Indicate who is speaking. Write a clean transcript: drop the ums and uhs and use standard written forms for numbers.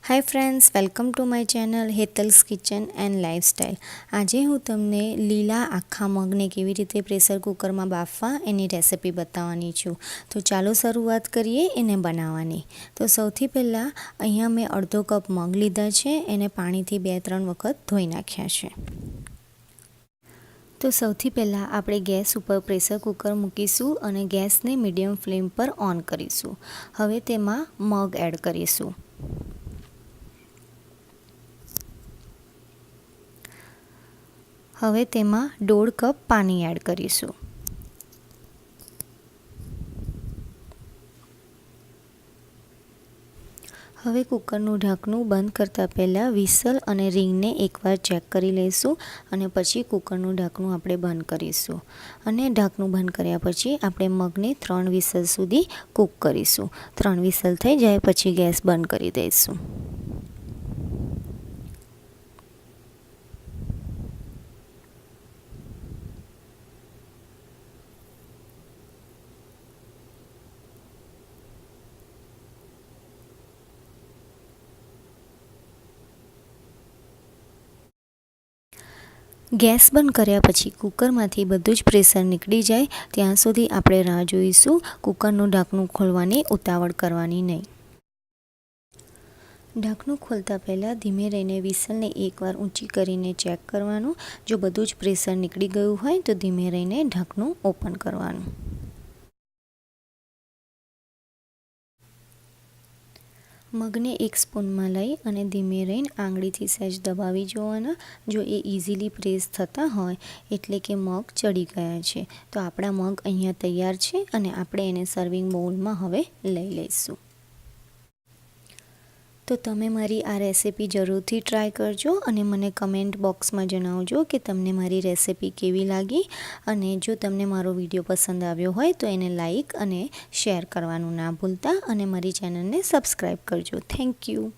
Speaker 1: Hi friends, welcome to my channel Hetal's kitchen and lifestyle. आज हूँ तमने लीला आखा मगने केवी रीते प्रेशर कुकर में बाफवा एनी रेसिपी बतावानी छूँ। तो चालो शुरुआत करिए एने बनावानी। तो सौथी पहला अहींया मैं अर्धो कप मग लीधा छे, एने पाणीथी 2-3 वखत धोई नाख्या छे। तो सौथी पहला आपणे गैस पर प्रेशर कुकर मूकीशुं अने गैस ने मीडियम फ्लेम पर ऑन करीशुं। हवे तेमां मग एड करीशुं। हवे तेमां 1.5 कप पानी एड करीशुं। हवे कुकरनुं ढांकणुं बंद करता पहला विसल अने रिंगने एकवार चेक करी लईशुं अने पछी कुकरनुं ढांकणुं आपणे बंद करीशुं। अने ढांकणुं बंद कर्या पछी आपणे मगने 3 विसल सुधी कूक करीशुं। 3 विसल थई जाय पछी गैस बंद करी दईशुं। गैस बंद कर्या पछी कुकरमांथी बधुं ज प्रेशर निकળી જાય ત્યાં સુધી આપણે રાહ જોઈશું। કુકરનું ઢાંકણું ખોલવાની ઉતાવળ કરવાની નહીં। ઢાંકણું ખોલતા પહેલાં ધીમે રહીને વિસલને એકવાર ઊંચી કરીને ચેક કરવાનું। જો બધું જ પ્રેશર નીકળી ગયું હોય તો ધીમે રહીને ઢાંકણું ઓપન કરવાનું। मगने एक स्पून में लई अने धीमे रहीने आंगळीथी सहज दबावी जोवाना। जो ए इजीली प्रेस थता होय एटले के मग चढ़ी गया छे। तो आपणा मग अहींया तैयार छे अने आपणे एने सर्विंग बाउल में हवे लई लईशुं। तो तमे मारी आ रेसिपी जरूरथी ट्राय करजो अने मने कमेंट बॉक्स में जणावजो कि तमने मारी रेसिपी केवी लागी। अने जो तमने मारो विडियो पसंद आव्यो होय तो एने लाइक अने शेर करवानुं ना भूलता अने मारी चेनल ने सब्सक्राइब करजो। Thank you.